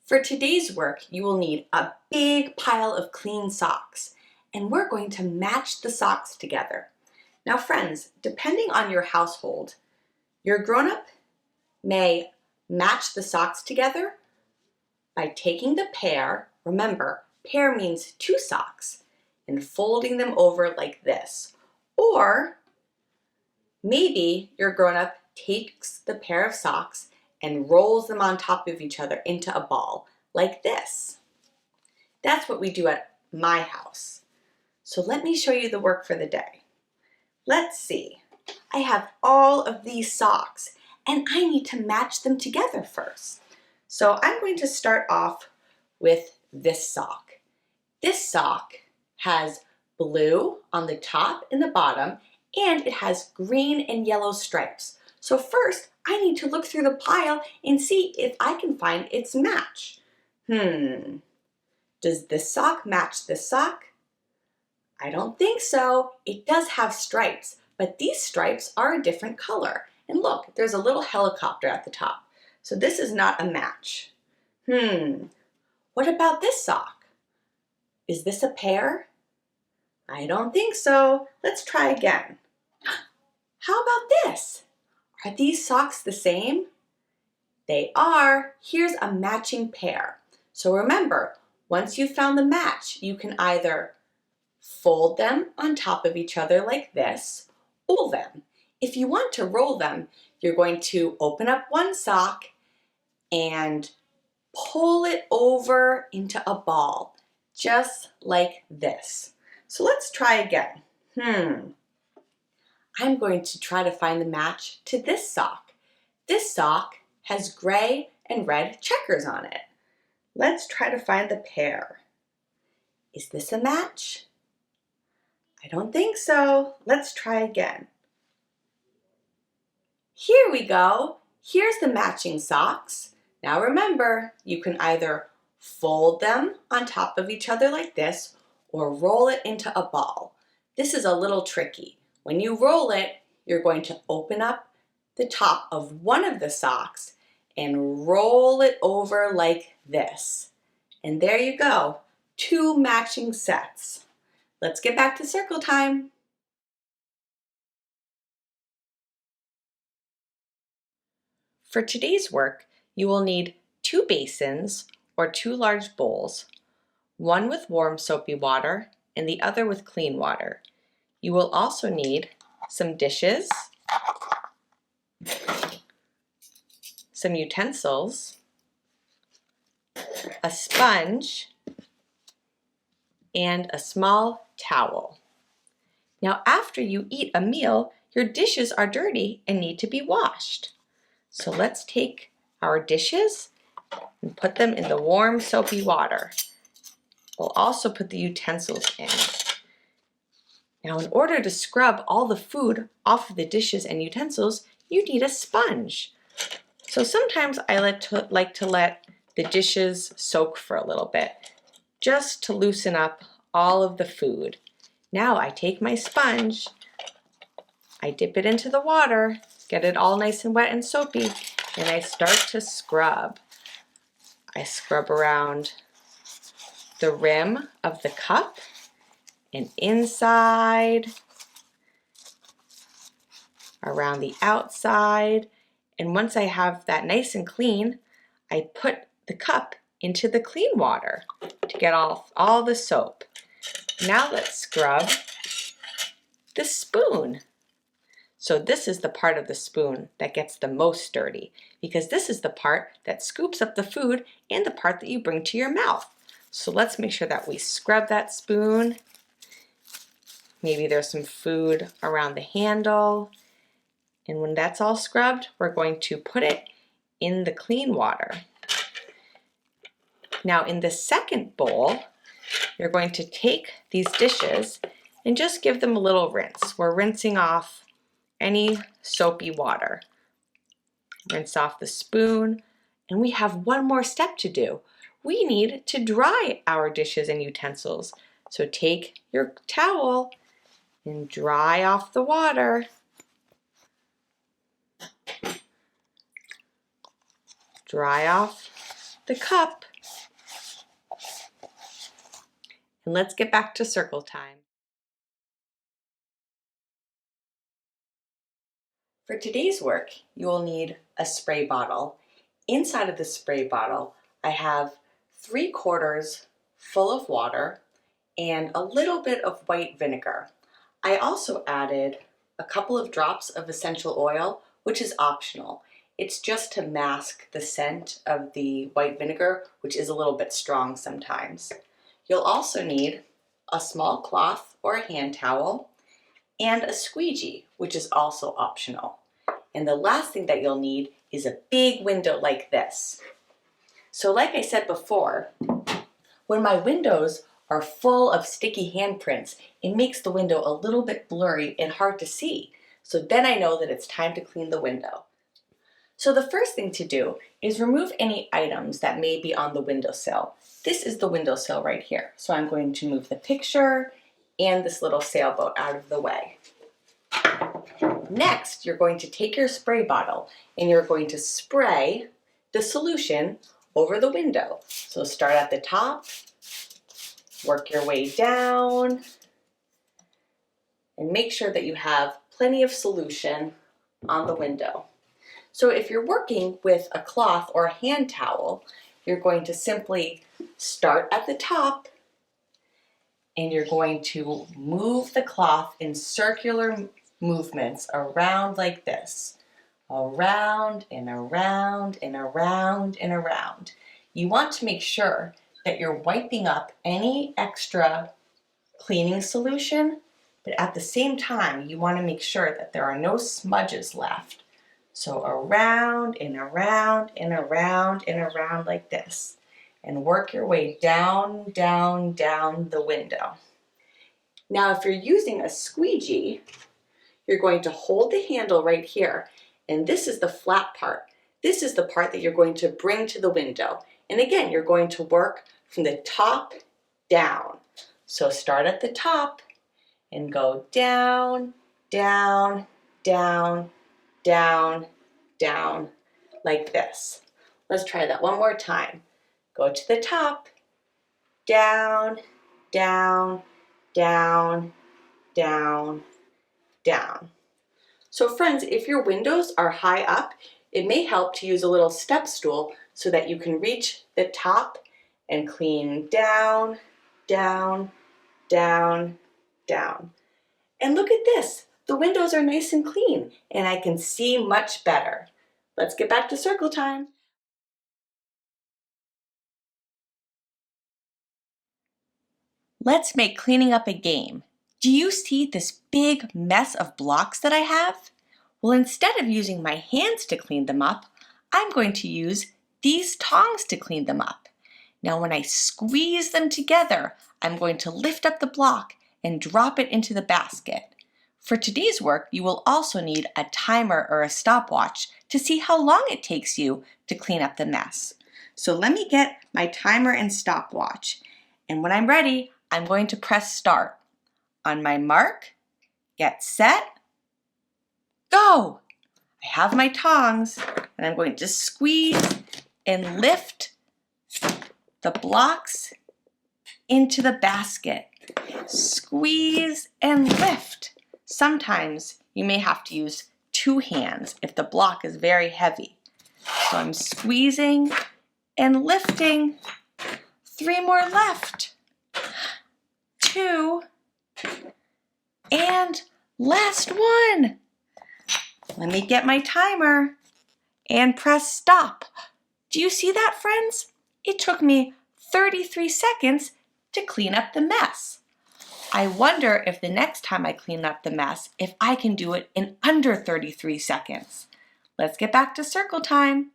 For today's work, you will need a big pile of clean socks, and we're going to match the socks together. Now friends, depending on your household, your grown-up may match the socks together by taking the pair, remember, pair means 2 socks, and folding them over like this. Or maybe your grown-up takes the pair of socks and rolls them on top of each other into a ball, like this. That's what we do at my house. So let me show you the work for the day. Let's see. I have all of these socks, and I need to match them together first. So I'm going to start off with this sock. This sock has blue on the top and the bottom, and it has green and yellow stripes. So first, I need to look through the pile and see if I can find its match. Does this sock match this sock? I don't think so. It does have stripes, but these stripes are a different color. And look, there's a little helicopter at the top. So this is not a match. What about this sock? Is this a pair? I don't think so. Let's try again. How about this? Are these socks the same? They are. Here's a matching pair. So remember, once you've found the match, you can either fold them on top of each other like this, or roll them. If you want to roll them, you're going to open up one sock and pull it over into a ball, just like this. So let's try again. I'm going to try to find the match to this sock. This sock has gray and red checkers on it. Let's try to find the pair. Is this a match? I don't think so. Let's try again. Here we go. Here's the matching socks. Now remember, you can either fold them on top of each other like this or roll it into a ball. This is a little tricky. When you roll it, you're going to open up the top of one of the socks and roll it over like this. And there you go, 2 matching sets. Let's get back to circle time. For today's work, you will need 2 basins or 2 large bowls, one with warm soapy water and the other with clean water. You will also need some dishes, some utensils, a sponge, and a small towel. Now, after you eat a meal, your dishes are dirty and need to be washed. So let's take our dishes and put them in the warm soapy water. We'll also put the utensils in. Now, in order to scrub all the food off of the dishes and utensils, you need a sponge. So sometimes I like to let the dishes soak for a little bit, just to loosen up all of the food. Now I take my sponge, I dip it into the water, get it all nice and wet and soapy, and I start to scrub. I scrub around the rim of the cup and inside, around the outside, and once I have that nice and clean, I put the cup into the clean water to get off all the soap. Now let's scrub the spoon. So this is the part of the spoon that gets the most dirty, because this is the part that scoops up the food and the part that you bring to your mouth. So let's make sure that we scrub that spoon. Maybe there's some food around the handle. And when that's all scrubbed, we're going to put it in the clean water. Now in the second bowl, you're going to take these dishes and just give them a little rinse. We're rinsing off any soapy water. Rinse off the spoon, and we have one more step to do. We need to dry our dishes and utensils. So take your towel and dry off the water. Dry off the cup. And let's get back to circle time. For today's work, you will need a spray bottle. Inside of the spray bottle, I have 3/4 full of water and a little bit of white vinegar. I also added a couple of drops of essential oil, which is optional. It's just to mask the scent of the white vinegar, which is a little bit strong sometimes. You'll also need a small cloth or a hand towel and a squeegee, which is also optional. And the last thing that you'll need is a big window like this. So like I said before, when my windows are full of sticky handprints, it makes the window a little bit blurry and hard to see. So then I know that it's time to clean the window. So the first thing to do is remove any items that may be on the windowsill. This is the windowsill right here. So I'm going to move the picture and this little sailboat out of the way. Next, you're going to take your spray bottle and you're going to spray the solution over the window. So start at the top, work your way down, and make sure that you have plenty of solution on the window. So if you're working with a cloth or a hand towel, you're going to simply start at the top and you're going to move the cloth in circular movements around like this. Around and around and around and around. You want to make sure that you're wiping up any extra cleaning solution, but at the same time, you want to make sure that there are no smudges left. So around and around and around and around like this. And work your way down, down, down the window. Now, if you're using a squeegee, you're going to hold the handle right here. And this is the flat part. This is the part that you're going to bring to the window. And again, you're going to work from the top down. So start at the top and go down, down, down, down, down, like this. Let's try that one more time. Go to the top, down, down, down, down, down. So friends, if your windows are high up, it may help to use a little step stool so that you can reach the top and clean down, down, down, down. And look at this, the windows are nice and clean and I can see much better. Let's get back to circle time. Let's make cleaning up a game. Do you see this big mess of blocks that I have? Well, instead of using my hands to clean them up, I'm going to use these tongs to clean them up. Now, when I squeeze them together, I'm going to lift up the block and drop it into the basket. For today's work, you will also need a timer or a stopwatch to see how long it takes you to clean up the mess. So let me get my timer and stopwatch. And when I'm ready, I'm going to press start. On my mark, get set, go! I have my tongs and I'm going to squeeze and lift the blocks into the basket. Squeeze and lift. Sometimes you may have to use 2 hands if the block is very heavy. So I'm squeezing and lifting. 3 more left. 2. And last one. Let me get my timer and press stop. Do you see that, friends? It took me 33 seconds to clean up the mess. I wonder if the next time I clean up the mess, if I can do it in under 33 seconds. Let's get back to circle time.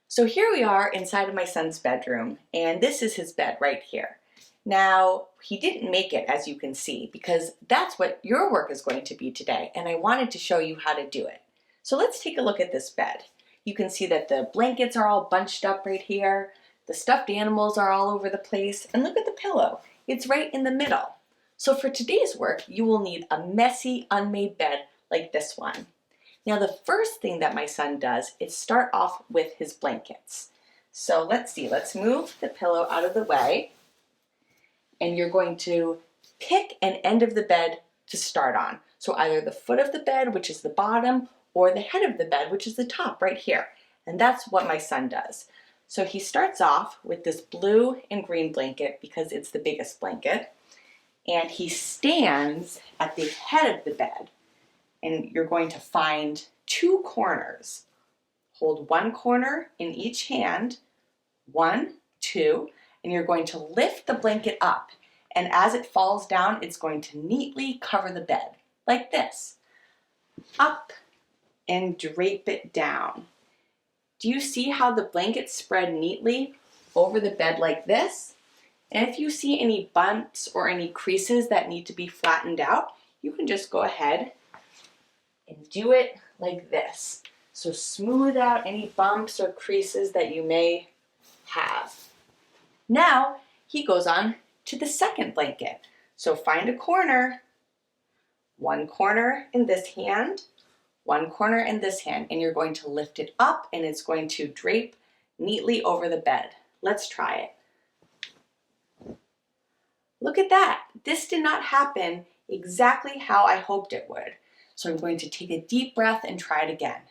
So here we are inside of my son's bedroom, and this is his bed right here. Now, he didn't make it, as you can see, because that's what your work is going to be today, and I wanted to show you how to do it. So let's take a look at this bed. You can see that the blankets are all bunched up right here, the stuffed animals are all over the place, and look at the pillow. It's right in the middle. So for today's work, you will need a messy, unmade bed like this one. Now, the first thing that my son does is start off with his blankets. So let's see, let's move the pillow out of the way. And you're going to pick an end of the bed to start on. So either the foot of the bed, which is the bottom, or the head of the bed, which is the top right here. And that's what my son does. So he starts off with this blue and green blanket because it's the biggest blanket. And he stands at the head of the bed. And you're going to find two corners. Hold one corner in each hand, 1, 2, and you're going to lift the blanket up. And as it falls down, it's going to neatly cover the bed, like this. Up and drape it down. Do you see how the blanket spread neatly over the bed like this? And if you see any bumps or any creases that need to be flattened out, you can just go ahead and do it like this. So smooth out any bumps or creases that you may have. Now he goes on to the second blanket. So find a corner, one corner in this hand, one corner in this hand, and you're going to lift it up and it's going to drape neatly over the bed. Let's try it. Look at that. This did not happen exactly how I hoped it would. So I'm going to take a deep breath and try it again.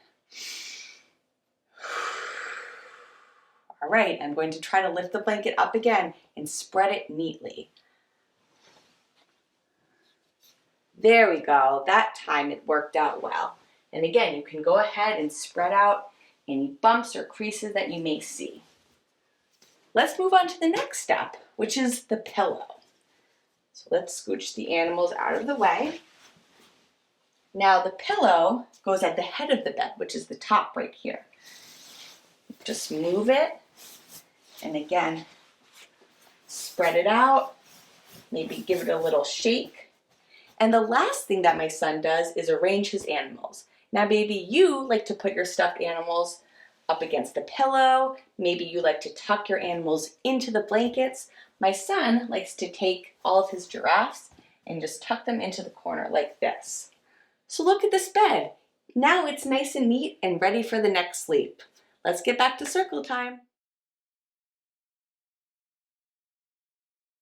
All right, I'm going to try to lift the blanket up again and spread it neatly. There we go. That time it worked out well. And again, you can go ahead and spread out any bumps or creases that you may see. Let's move on to the next step, which is the pillow. So let's scooch the animals out of the way. Now the pillow goes at the head of the bed, which is the top right here. Just move it, and again, spread it out, maybe give it a little shake. And the last thing that my son does is arrange his animals. Now maybe you like to put your stuffed animals up against the pillow, maybe you like to tuck your animals into the blankets. My son likes to take all of his giraffes and just tuck them into the corner like this. So look at this bed. Now it's nice and neat and ready for the next sleep. Let's get back to circle time.